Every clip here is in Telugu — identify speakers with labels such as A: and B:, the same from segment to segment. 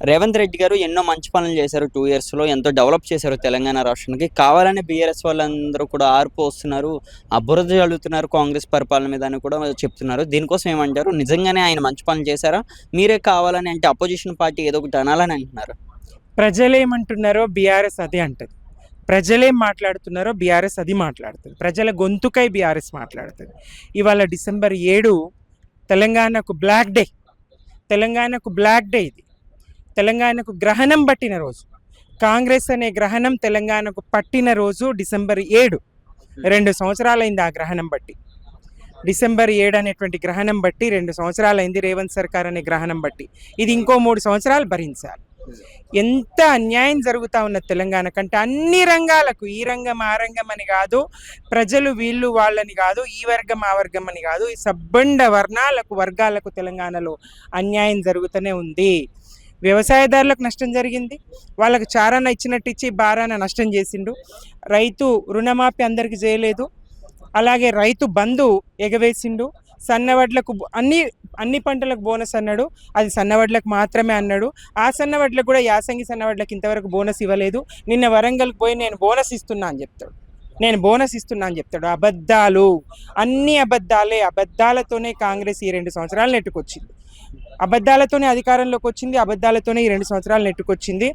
A: రేవంత్ రెడ్డి గారు ఎన్నో మంచి పనులు చేశారు. 2 ఇయర్స్‌లో ఎంతో డెవలప్ చేశారు తెలంగాణ రాష్ట్రానికి. కావాలని బీఆర్ఎస్ వాళ్ళందరూ కూడా ఆర్పు వస్తున్నారు. బురద జల్లుతున్నారు కాంగ్రెస్ పరిపాలన మీద అని కూడా చెప్తున్నారు. దీనికోసం ఏమంటారు? నిజంగానే ఆయన మంచి పనులు చేశారా? మీరే కావాలని అంటే అపోజిషన్ పార్టీ ఏదో ఒకటి అనాలని అంటున్నారు.
B: ప్రజలేమంటున్నారో బీఆర్ఎస్ అదే అంటది. ప్రజలేం మాట్లాడుతున్నారో బీఆర్ఎస్ అది మాట్లాడుతుంది. ప్రజల గొంతుకై బీఆర్ఎస్ మాట్లాడుతుంది. ఇవాళ డిసెంబర్ 7 తెలంగాణకు బ్లాక్ డే. తెలంగాణకు బ్లాక్ డే ఇది. తెలంగాణకు గ్రహణం పట్టిన రోజు. కాంగ్రెస్ అనే గ్రహణం తెలంగాణకు పట్టిన రోజు డిసెంబర్ 7. 2 సంవత్సరాలైంది ఆ గ్రహణం బట్టి. డిసెంబర్ 7 అనేటువంటి గ్రహణం బట్టి 2 సంవత్సరాలైంది. రేవంత్ సర్కార్ అనే గ్రహణం బట్టి ఇది ఇంకో 3 సంవత్సరాలు భరించాలి. ఎంత అన్యాయం జరుగుతూ ఉన్న తెలంగాణ కంటే అన్ని రంగాలకు, ఈ రంగం ఆ రంగం అని కాదు, ప్రజలు వీళ్ళు వాళ్ళని కాదు, ఈ వర్గం ఆ వర్గం అని కాదు, ఈ సబ్బండ వర్గాలకు తెలంగాణలో అన్యాయం జరుగుతూనే ఉంది. వ్యవసాయదారులకు నష్టం జరిగింది. వాళ్ళకు చారాన ఇచ్చినట్టు ఇచ్చి బారాన నష్టం చేసిండు. రైతు రుణమాఫీ అందరికి చేయలేదు. అలాగే రైతు బంధు ఎగవేసిండు. సన్నవడ్లకు అన్ని పంటలకు బోనస్ అన్నాడు. అది సన్నవడ్లకు మాత్రమే అన్నాడు. ఆ సన్నవడ్లకు కూడా యాసంగి సన్నవడ్లకు ఇంతవరకు బోనస్ ఇవ్వలేదు. నిన్న వరంగల్కి పోయి నేను బోనస్ ఇస్తున్నా అని చెప్తాడు. అబద్ధాలు, అన్ని అబద్ధాలే. అబద్ధాలతోనే కాంగ్రెస్ ఈ 2 సంవత్సరాలు నెట్టుకొచ్చింది. అబద్ధాలతోనే అధికారంలోకి వచ్చింది. అబద్ధాలతోనే ఈ 2 సంవత్సరాలు నెట్టుకొచ్చింది.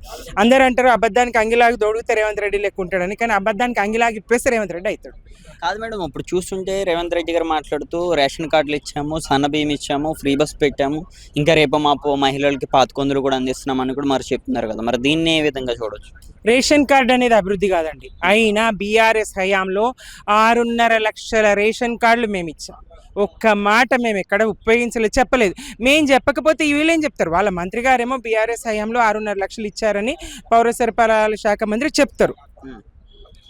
B: అందరూ అంటారు అబద్ధానికి అంగిలాగి దొడిగితే రేవంత్ రెడ్డి లెక్క ఉంటాడని. కానీ అబద్ధానికి అంగిలాగి ఇప్పేస్తే రేవంత్ రెడ్డి అవుతాడు.
A: కాదు మేడం, ఇప్పుడు చూస్తుంటే రేవంత్ రెడ్డి గారు మాట్లాడుతూ రేషన్ కార్డులు ఇచ్చాము, సన్న బియ్యం ఇచ్చాము, ఫ్రీ బస్ పెట్టాము, ఇంకా రేపు మాపు మహిళలకి 1100 కూడా అందిస్తున్నామని కూడా మరి చెప్తున్నారు కదా. మరి దీన్ని ఏ విధంగా చూడొచ్చు?
B: రేషన్ కార్డు అనేది అభివృద్ధి కాదండి. అయినా బీఆర్ఎస్ హయాంలో 6.5 లక్షల రేషన్ కార్డులు మేము ఇచ్చాం. ఒక్క మాట మేము ఎక్కడ ఉపయోగించలేదు, చెప్పలేదు. మేము చెప్పకపోతే వీళ్ళేం చెప్తారు? వాళ్ళ మంత్రి గారేమో బీఆర్ఎస్ హయాంలో 6.5 లక్షలు ఇచ్చారని పౌర సరఫరాల శాఖ మంత్రి చెప్తారు,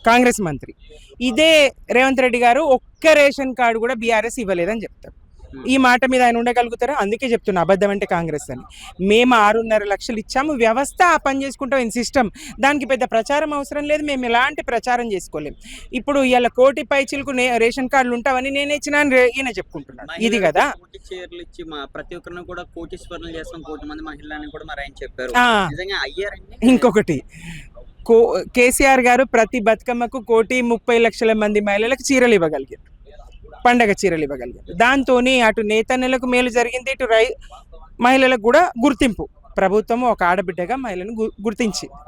B: కాంగ్రెస్ మంత్రి. ఇదే రేవంత్ రెడ్డి గారు ఒక్క రేషన్ కార్డు కూడా బీఆర్ఎస్ ఇవ్వలేదని చెప్తారు. ఈ మాట మీద ఆయన ఉండగలుగుతారా? అందుకే చెప్తున్నా అబద్ధం అంటే కాంగ్రెస్ అని. మేము 6.5 లక్షలు ఇచ్చాము. వ్యవస్థ ఆ పని చేసుకుంటాం, సిస్టమ్. దానికి పెద్ద ప్రచారం అవసరం లేదు. మేము ఎలాంటి ప్రచారం చేసుకోలేము. ఇప్పుడు ఇలా 1 కోటి పైచీలకు రేషన్ కార్డులు ఉంటావని నేను ఇచ్చిన ఈయన చెప్పుకుంటున్నాడు. ఇది కదా.
A: ప్రతి ఒక్కరిని కూడా కోటీశ్వరులు చేస్తాం, 1 కోటి మంది మహిళలని కూడా మరి ఆయన చెప్పారు.
B: ఇంకొకటి, కేసీఆర్ గారు ప్రతి బతుకమ్మకు 1,30,00,000 మంది మహిళలకు చీరలు ఇవ్వగలిగారు, పండగ చీరలు ఇవ్వగలిగారు. దాంతో అటు నేతన్నలకు మేలు జరిగింది, ఇటు మహిళలకు కూడా గుర్తింపు. ప్రభుత్వం ఒక ఆడబిడ్డగా మహిళను గుర్తించింది,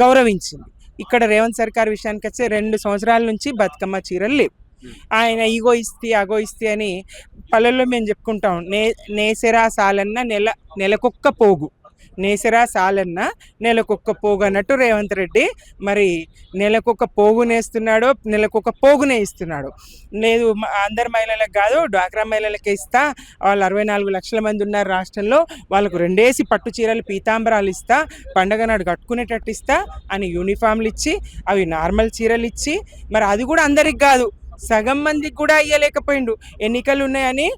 B: గౌరవించింది. ఇక్కడ రేవంత్ సర్కార్ విషయానికి వచ్చే 2 సంవత్సరాల నుంచి బతుకమ్మ చీరలు లేవు. ఆయన ఇగో ఇస్తే అగో ఇస్తే అని పల్లెల్లో మేము చెప్పుకుంటాం. నేసెరా సాలన్న నెలకొక్క పోగు, నేసెరా సాలన్న నెలకొక్క పోగు అన్నట్టు రేవంత్ రెడ్డి మరి నెలకొక పోగునేస్తున్నాడో నెలకొక పోగునే ఇస్తున్నాడు. లేదు అందరు మహిళలకు కాదు, డ్వాక్రా మహిళలకే ఇస్తా, వాళ్ళు 64 లక్షల మంది ఉన్నారు రాష్ట్రంలో, వాళ్ళకు 2 పట్టు చీరలు పీతాంబరాలు ఇస్తా, పండగ నాడు కట్టుకునేటట్టు ఇస్తా అని యూనిఫామ్లు ఇచ్చి, అవి నార్మల్ చీరలు ఇచ్చి, మరి అది కూడా అందరికి కాదు, సగం మందికి కూడా ఇయ్యలేకపోయిండు. ఎన్నికలు ఉన్నాయని,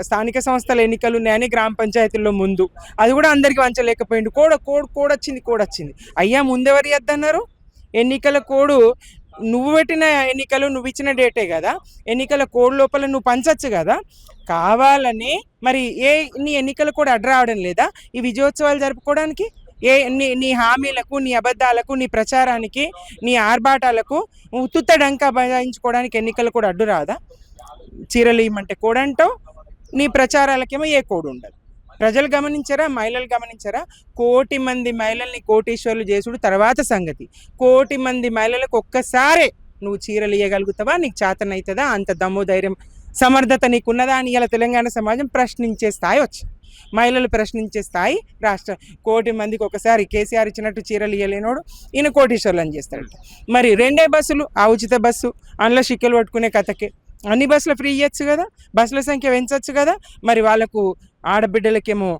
B: స్థానిక సంస్థల ఎన్నికలు ఉన్నాయని గ్రామ పంచాయతీల్లో ముందు అది కూడా అందరికి వంచలేకపోయిండు. కోడొచ్చింది. అయ్యా ముందెవరు ఇద్దన్నారు? ఎన్నికల కోడ్ నువ్వు పెట్టిన ఎన్నికలు, నువ్వు ఇచ్చిన డేటే కదా. ఎన్నికల కోడ్ లోపల నువ్వు పంచచ్చు కదా. కావాలని మరి నీ ఎన్నికల కోడ్ అడ్డు రావడం లేదా ఈ విజయోత్సవాలు జరుపుకోవడానికి? నీ హామీలకు, నీ అబద్ధాలకు, నీ ప్రచారానికి, నీ ఆర్భాటాలకు ఉత్తుత్తడంకా బజాయించుకోవడానికి ఎన్నికలు కూడా అడ్డు రాదా? చీరలు ఇవ్వమంటే కోడ్ అంటావు, నీ ప్రచారాలకేమో ఏ కోడ్ ఉండదు. ప్రజలు గమనించారా? మహిళలు గమనించారా? 1 కోటి మంది మహిళల్ని కోటీశ్వర్లు చేసుడు తర్వాత సంగతి. 1 కోటి మంది మహిళలకు ఒక్కసారే నువ్వు చీరలు ఇవ్వగలుగుతావా? నీకు చేతనవుతుందా? అంత దమ్ము ధైర్యం సమర్థత నీకున్నదా అని ఇలా తెలంగాణ సమాజం ప్రశ్నించే స్థాయి వచ్చింది. మహిళలు ప్రశ్నించే స్థాయి రాష్ట్ర 1 కోటి మందికి ఒకసారి కేసీఆర్ ఇచ్చినట్టు చీరలు ఇవ్వలేనోడు ఈయన కోటీశ్వర్లు అని చేస్తాడట. మరి 2 బస్సులు, ఆ ఉచిత బస్సు, అందులో షిక్కలు పట్టుకునే కథకే అన్ని బస్సులు ఫ్రీ ఇవ్వచ్చు కదా, బస్సుల సంఖ్య పెంచవచ్చు కదా. మరి వాళ్ళకు ఆడబిడ్డలకేమో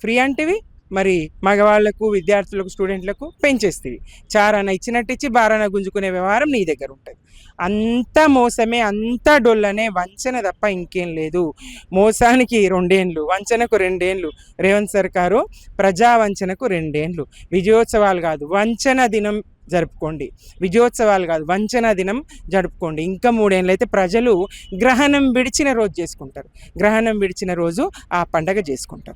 B: ఫ్రీ అంటివి, మరి మగవాళ్లకు, విద్యార్థులకు, స్టూడెంట్లకు పెంచేస్తేవి. చారాన ఇచ్చినట్టు ఇచ్చి బారాన గుంజుకునే వ్యవహారం నీ దగ్గర ఉంటుంది. అంతా మోసమే, అంతా డొల్లనే, వంచన తప్ప ఇంకేం లేదు. మోసానికి 2 ఏళ్ళు, వంచనకు 2 ఏళ్ళు. రేవంత్ సర్కారు ప్రజా వంచనకు 2 ఏళ్ళు. విజయోత్సవాలు కాదు, వంచన దినం జరుపుకోండి. విజయోత్సవాలు కాదు, వంచన దినం జరుపుకోండి. ఇంకా 3 ఏళ్ళు అయితే ప్రజలు గ్రహణం విడిచిన రోజు చేసుకుంటారు. గ్రహణం విడిచిన రోజు ఆ పండగ చేసుకుంటారు.